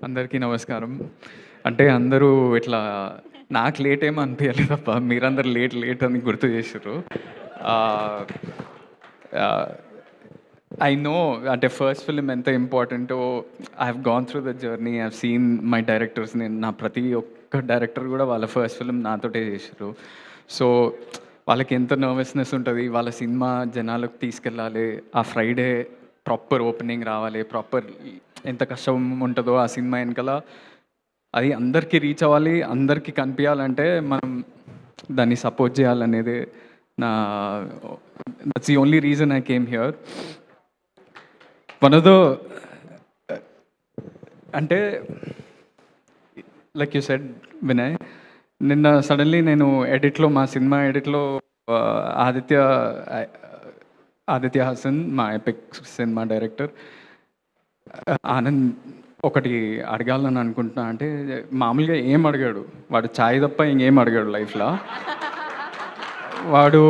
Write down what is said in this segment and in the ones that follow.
అందరికీ నమస్కారం. అంటే అందరూ ఇట్లా నాకు లేట్ ఏమో అనిపించలేదు తప్ప మీరందరూ లేట్ అని గుర్తు చేసిర్రు. ఐ నో అంటే ఫస్ట్ ఫిల్మ్ ఎంత ఇంపార్టెంటో I have gone through the journey. I have seen my directors. నేను నా ప్రతి ఒక్క డైరెక్టర్ కూడా వాళ్ళ ఫస్ట్ ఫిల్మ్ నాతోటే చేసారు. సో వాళ్ళకి ఎంత నర్వస్నెస్ ఉంటుంది, వాళ్ళ సినిమా జనాలకు తీసుకెళ్ళాలి, ఆ ఫ్రైడే ప్రాపర్ ఓపెనింగ్ రావాలి, ప్రాపర్ ఎంత కష్టం ఉంటుందో ఆ సినిమా వెనకాల అది అందరికీ రీచ్ అవ్వాలి, అందరికీ కనిపించాలంటే మనం దాన్ని సపోర్ట్ చేయాలనేది నా that's the only reason I came here. One of the అంటే లైక్ యూ సెడ్ వినయ్, నిన్న సడన్లీ నేను ఎడిట్లో మా సినిమా ఎడిట్లో ఆదిత్య హాసన్ మా ఎపిక్ సినిమా డైరెక్టర్ ఆనంద్ ఒకటి అడగాలని అనుకుంటున్నా. అంటే మామూలుగా ఏం అడిగాడు వాడు, ఛాయ్ తప్ప ఇంకేం అడిగాడు లైఫ్లో. వాడు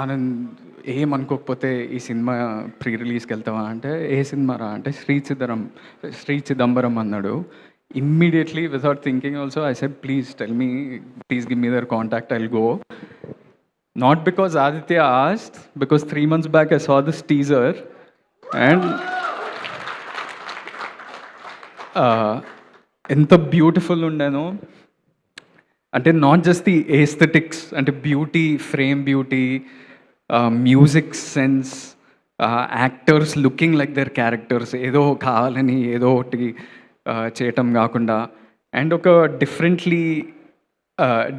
ఆనంద్ ఏమనుకోకపోతే ఈ సినిమా ప్రీ రిలీజ్కి వెళ్తావా అంటే, ఏ సినిమా రా అంటే శ్రీ చిదంబరం అన్నాడు. Immediately without thinking also I said please tell me, please give me their contact, I'll go. Not because Aditya asked, because 3 months back I saw this teaser and ఎంత beautiful ఉండేనో. అంటే not just the aesthetics, అంటే beauty, frame beauty, music sense, actors looking like their characters, ఏదో కావాలని ఏదో ఒకటి చేయటం కాకుండా, అండ్ ఒక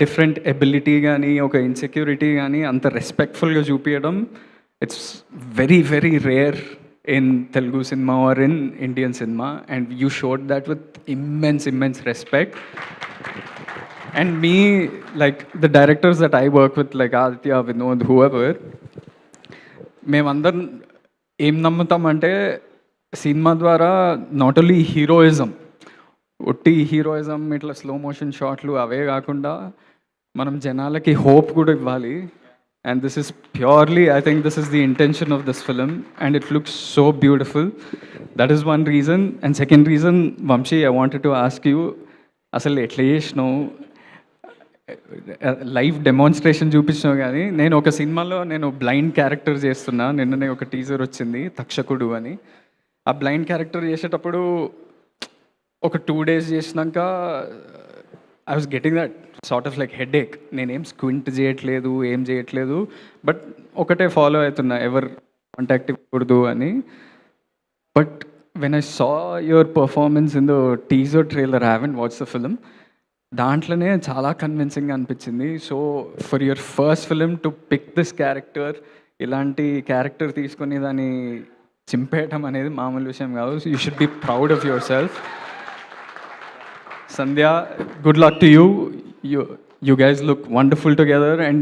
డిఫరెంట్ ఎబిలిటీ కానీ ఒక ఇన్సెక్యూరిటీ కానీ అంత రెస్పెక్ట్ఫుల్గా చూపించడం, it's very very rare in Telugu cinema or in Indian cinema. And you showed that with immense respect. And me like the directors that I work with like Aditya, Vinod, whoever, మేమందరం ఏం నమ్ముతామంటే cinema ద్వారా నాట్ ఓన్లీ హీరోయిజం, ఒట్టి heroism ఇట్లా slow motion షాట్లు అవే కాకుండా మనం జనాలకి హోప్ కూడా ఇవ్వాలి. And this is purely, I think this is the intention of this film and it looks so beautiful. That is one reason. And second reason, Vamsi, I wanted to ask you, అసలు ఎట్లా చేసినావు? Live demonstration చూపించినావు. కానీ నేను ఒక సినిమాలో నేను blind character చేస్తున్నా, నిన్ననే ఒక టీజర్ వచ్చింది తక్షకుడు అని. ఆ బ్లైండ్ క్యారెక్టర్ చేసేటప్పుడు ఒక 2 days చేసినాక I was getting that sort of like headache. నేనేం స్క్వింట్ చేయట్లేదు, ఏం చేయట్లేదు, బట్ ఒకటే ఫాలో అవుతున్నా, ఎవరు కాంటాక్ట్ ఇవ్వకూడదు అని. But when I saw your performance in the teaser trailer, I haven't watch the film, దాంట్లోనే చాలా కన్విన్సింగ్గా అనిపించింది. So for your first film to pick this character, ఇలాంటి క్యారెక్టర్ తీసుకొని దాన్ని చింపేయటం అనేది మామూలు విషయం కాదు. You should be proud of yourself. Sandhya, good luck to you. You guys look wonderful together, and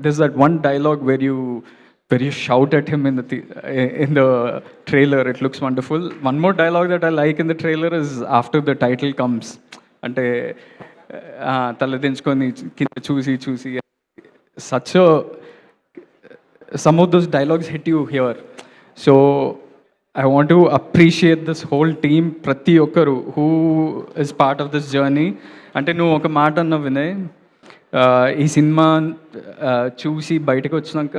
there's that one dialogue where you shout at him in the trailer. It looks wonderful. One more dialogue that I like in the trailer is after the title comes. Ante taladinchukoni kinda chusi such a, some of those dialogues hit you here. So I want to appreciate this whole team, ప్రతి ఒక్కరు who is part of this journey. అంటే నువ్వు ఒక మాట అన్నావు వినయ్, ఈ cinema చూసి బయటకు వచ్చినాక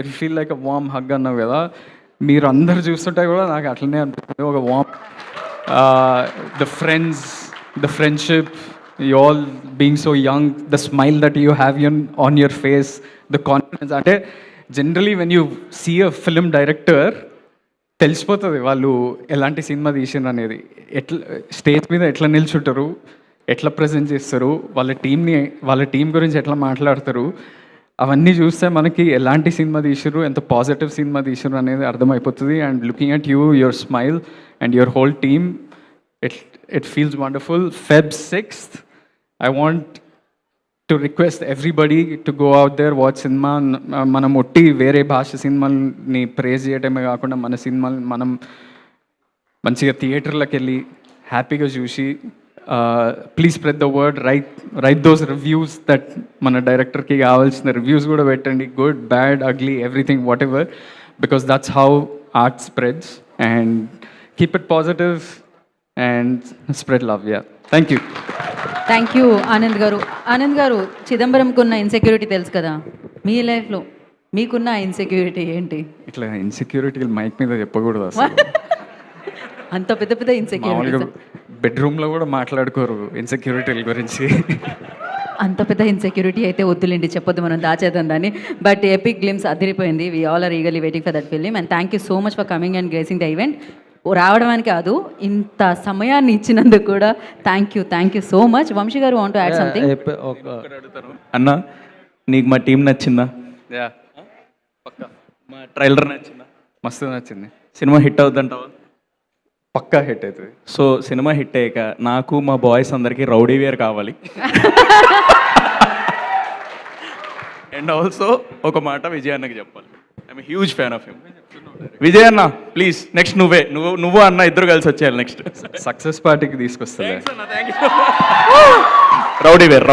it feel like a warm hug అన్నావు కదా. మీరు అందరు చూస్తుంటే కూడా నాకు అట్లనే అనిపిస్తుంది, ఒక warm, the friends, the friendship, you all being so young, the smile that you have on your face, the confidence. అంటే generally when you see a film director తెలిసిపోతుంది వాళ్ళు ఎలాంటి సినిమా తీసిండ్రు అనేది. ఎట్లా స్టేజ్ మీద ఎట్లా నిల్చుంటారు, ఎట్లా ప్రజెంట్ చేస్తారు, వాళ్ళ టీం గురించి ఎట్లా మాట్లాడతారు, అవన్నీ చూస్తే మనకి ఎలాంటి సినిమా తీసిర్రు, ఎంత పాజిటివ్ సినిమా తీసిర్రు అనేది అర్థమైపోతుంది. And looking at you, your smile and your whole team, it feels wonderful. Feb 6th, I want to request everybody to go out there, watch cinema. మనం ఒట్టి వేరే భాష సినిమాని ప్రేజ్ చేయడమే కాకుండా మన సినిమాని మనం మంచిగా థియేటర్లకు వెళ్ళి హ్యాపీగా చూసి, please spread the word, right those reviews that మన డైరెక్టర్కి కావాల్సిన రివ్యూస్ కూడా పెట్టండి, good, bad, ugly, everything, what ever, because that's how art spreads, and keep it positive and spread love. Yeah, thank you. Thank you Anand గారు. ఆనంద్ గారు, చిదంబరంకు ఉన్న insecurity తెలుసు కదా, మీ లైఫ్లో మీకున్న ఇన్సెక్యూరిటీ ఏంటి? ఇట్లా ఇన్సెక్యూరిటీలు మైక్ మీద చెప్పకూడదు అసలు. అంత పెద్ద పెద్ద ఇన్సెక్యూరిటీ, మామూలుగా బెడ్రూమ్లో కూడా మాట్లాడుకోరు ఇన్సెక్యూరిటీల గురించి. అంత పెద్ద ఇన్సెక్యూరిటీ అయితే వద్దులేండి, చెప్పొద్దు, మనం దాచేద్దాం దాన్ని. బట్ ఎపిక్ గ్లిమ్స్ అదిరిపోయింది. We all are eagerly waiting for that film. And thank you so much for coming and gracing the event. రావడానికి కాదు, ఇంత సమయాన్ని ఇచ్చినందుకు కూడా thank you so much. Vamsi గారు, వాంట్ టు యాడ్ సంథింగ్? అన్న, నీకు మా టీం నచ్చిందా? యా, మా ట్రైలర్ నచ్చిందా? మస్తు నచ్చింది. సినిమా హిట్ అవుతుంటావా? పక్కా హిట్ అవుతుంది. సో సినిమా హిట్ అయ్యాక నాకు మా బాయ్స్ అందరికీ రౌడీ వేర్ కావాలి. అండ్ ఆల్సో ఒక మాట విజయ్ అన్నకి చెప్పాలి. I'm huge fan of him. Vijay అన్న, ప్లీజ్ నెక్స్ట్ నువ్వు అన్న ఇద్దరు కలిసి వచ్చేయాలి నెక్స్ట్. సక్సెస్ పార్టీకి తీసుకొస్తుంది. Rowdy wear.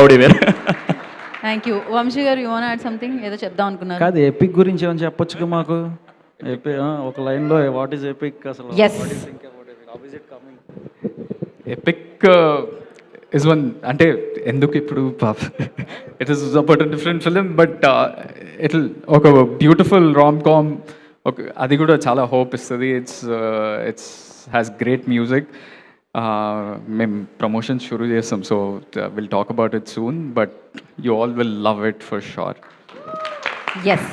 Thank you. Vamsi గారు, యూ వాంట్ యాడ్ సంథింగ్? ఏదో చెప్దాం అనుకున్నారు. కాదు, ఎపిక్ గురించి ఏమైనా చెప్పొచ్చుగా మాకు. ఒక లైన్లో వాట్ ఈస్ ఎపిక్ అసలు? ఎస్, ఎపిక్ ఇస్ వన్, అంటే ఎందుకు ఇప్పుడు it is about different film, but it ఒక బ్యూటిఫుల్ రామ్ కామ్, ఒక అది కూడా చాలా హోప్ ఇస్తుంది. It's has great music. మేము ప్రమోషన్స్ షురూ చేస్తాం, so will talk about it soon, but you all will love it for sure. Yes.